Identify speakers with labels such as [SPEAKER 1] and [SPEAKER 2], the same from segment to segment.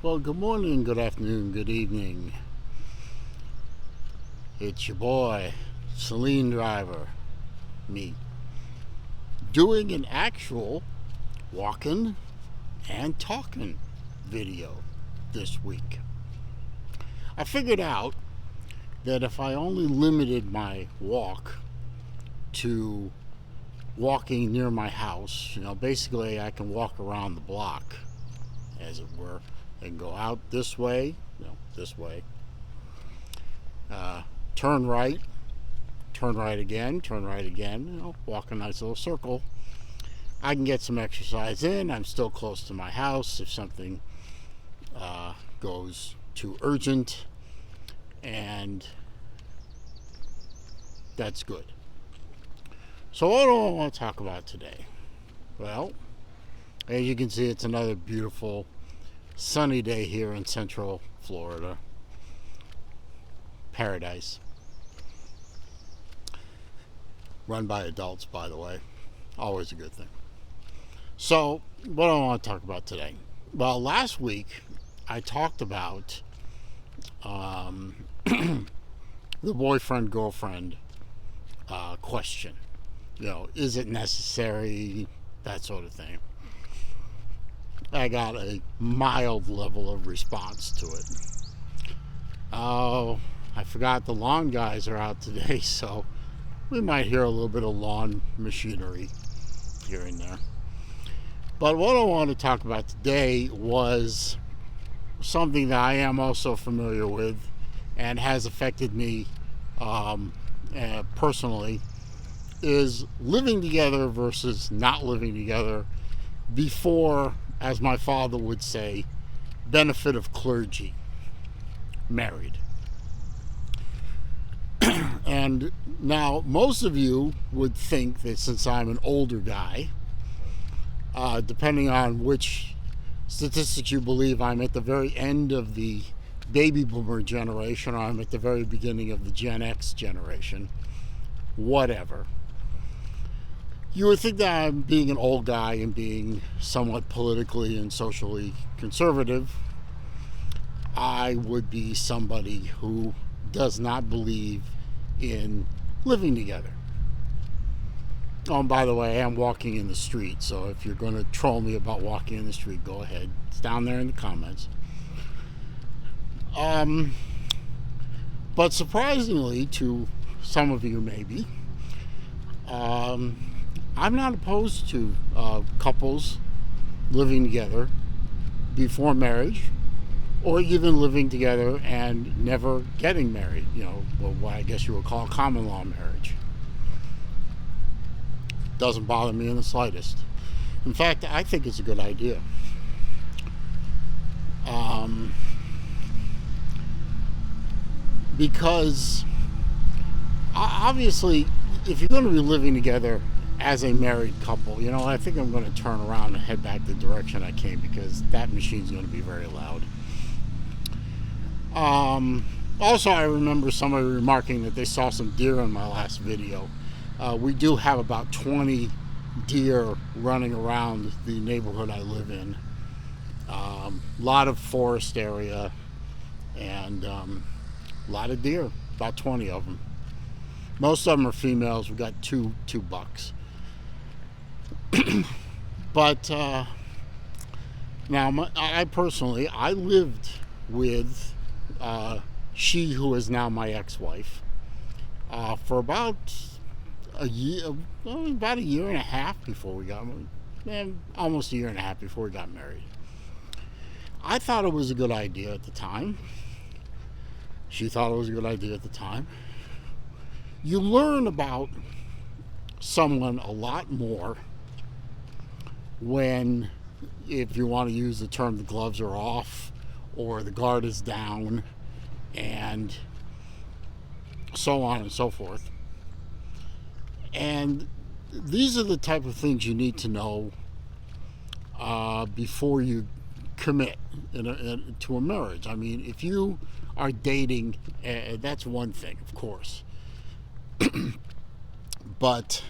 [SPEAKER 1] Well, good morning, good afternoon, good evening. It's your boy, Celine Driver, me, doing an actual walking and talking video this week. I figured out that if I only limited my walk to walking near my house, basically I can walk around the block, as it were, and go out this way, turn right again, walk a nice little circle. I can get some exercise in. I'm still close to my house if something goes too urgent, and that's good. So what do I want to talk about today? Well, as you can see, it's another beautiful sunny day here in Central Florida. Paradise. Run by adults, by the way. Always a good thing. So, what do I want to talk about today? Well, last week I talked about the boyfriend-girlfriend question. Is it necessary? That sort of thing. I got a mild level of response to it. Oh, I forgot the lawn guys are out today, so we might hear a little bit of lawn machinery here and there. But what I want to talk about today was something that I am also familiar with and has affected me personally, is living together versus not living together before, as my father would say, benefit of clergy, married. And now most of you would think that since I'm an older guy, depending on which statistics you believe, I'm at the very end of the baby boomer generation, or I'm at the very beginning of the Gen X generation, whatever. You would think that I'm being an old guy and being somewhat politically and socially conservative. I would be somebody who does not believe in living together. Oh, and by the way, I am walking in the street, so if you're going to troll me about walking in the street, go ahead. It's down there in the comments. But surprisingly to some of you maybe, I'm not opposed to couples living together before marriage, or even living together and never getting married. What I guess you would call common law marriage. Doesn't bother me in the slightest. In fact, I think it's a good idea. Because obviously, if you're going to be living together as a married couple, I think I'm going to turn around and head back the direction I came, because that machine's going to be very loud. Also, I remember somebody remarking that they saw some deer in my last video. We do have about 20 deer running around the neighborhood I live in. A lot of forest area, and a lot of deer, about 20 of them. Most of them are females. We've got two bucks. But now, I personally lived with she who is now my ex-wife for about a year and a half before we got married. Almost a year and a half before we got married. I thought it was a good idea at the time. She thought it was a good idea at the time. You learn about someone a lot more when, if you want to use the term, the gloves are off or the guard is down, and so on and so forth. And these are the type of things you need to know before you commit to a marriage. I mean, if you are dating, that's one thing, of course. But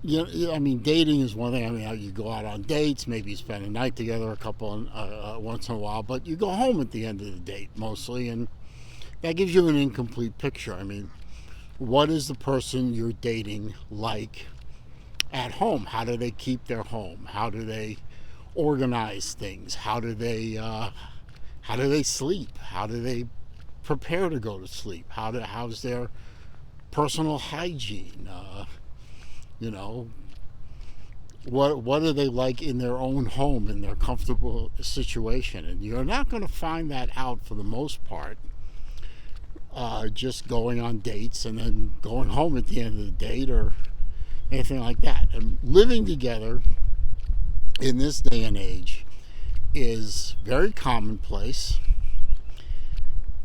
[SPEAKER 1] I mean, dating is one thing. I mean, you go out on dates, maybe you spend a night together, a couple once in a while, but you go home at the end of the date mostly, and that gives you an incomplete picture. I mean, what is the person you're dating like at home? How do they keep their home? How do they organize things? How do they sleep? How do they prepare to go to sleep? How's their personal hygiene? You know, what are they like in their own home, in their comfortable situation? And you're not going to find that out for the most part just going on dates and then going home at the end of the date or anything like that. And living together in this day and age is very commonplace,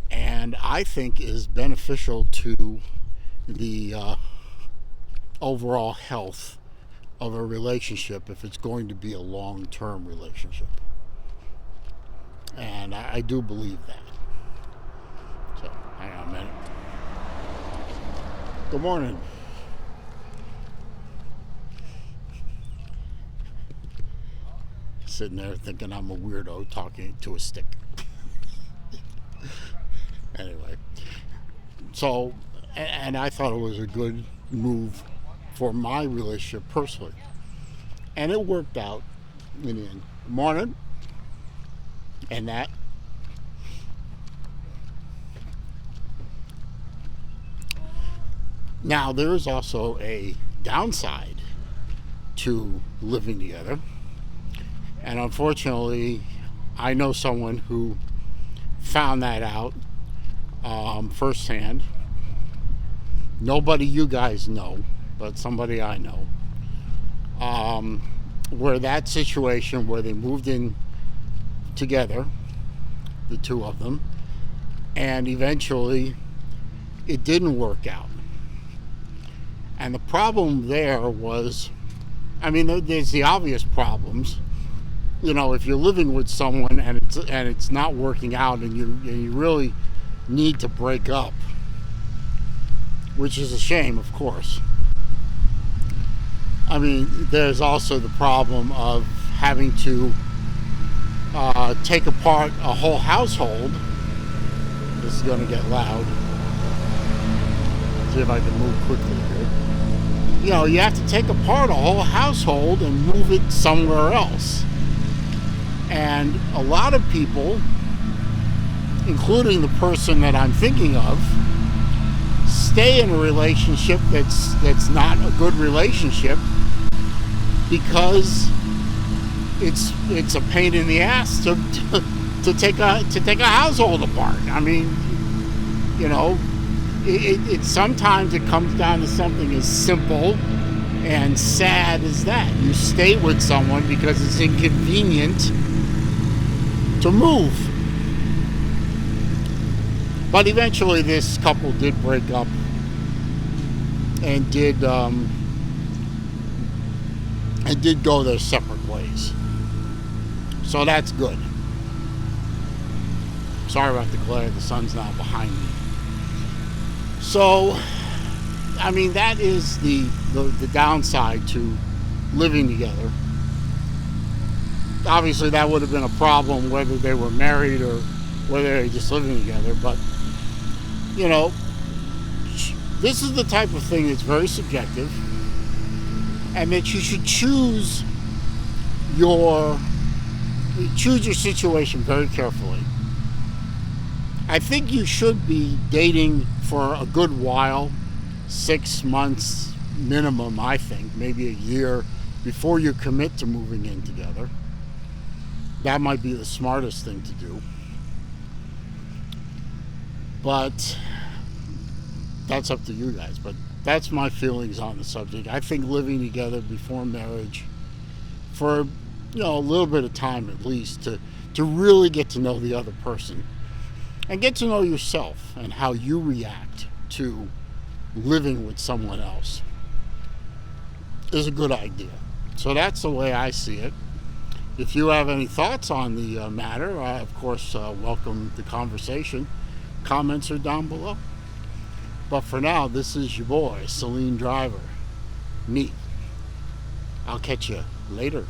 [SPEAKER 1] and I think is beneficial to the overall health of a relationship if it's going to be a long-term relationship. And I do believe that. So, hang on a minute. Good morning. Sitting there thinking I'm a weirdo talking to a stick. Anyway, so, and I thought it was a good move for my relationship personally, and it worked out in the end. Morning. And that. Now, there is also a downside to living together, and unfortunately I know someone who found that out firsthand. Nobody you guys know, but somebody I know, where that situation where they moved in together, the two of them, and eventually it didn't work out. And the problem there was, I mean, there's the obvious problems. You know, if you're living with someone and it's not working out, and you really need to break up, which is a shame, of course. I mean, there's also the problem of having to take apart a whole household. This is going to get loud. See if I can move quickly here. You know, you have to take apart a whole household and move it somewhere else. And a lot of people, including the person that I'm thinking of, stay in a relationship that's not a good relationship because it's a pain in the ass to take a household apart. I mean, you know, it sometimes it comes down to something as simple and sad as that. You stay with someone because it's inconvenient to move. But eventually this couple did break up and did go their separate ways. So that's good. Sorry about the glare, the sun's now behind me. So, I mean, that is the downside to living together. Obviously that would have been a problem whether they were married or whether they're just living together, but you know, this is the type of thing that's very subjective, and that you should choose your situation very carefully. I think you should be dating for a good while, 6 months minimum, I think, maybe a year, before you commit to moving in together. That might be the smartest thing to do. But that's up to you guys. But that's my feelings on the subject. I think living together before marriage for, you know, a little bit of time at least to really get to know the other person and get to know yourself and how you react to living with someone else is a good idea. So that's the way I see it. If you have any thoughts on the matter, I, of course, welcome the conversation. Comments are down below. But for now, this is your boy, Celine Driver. Me. I'll catch you later.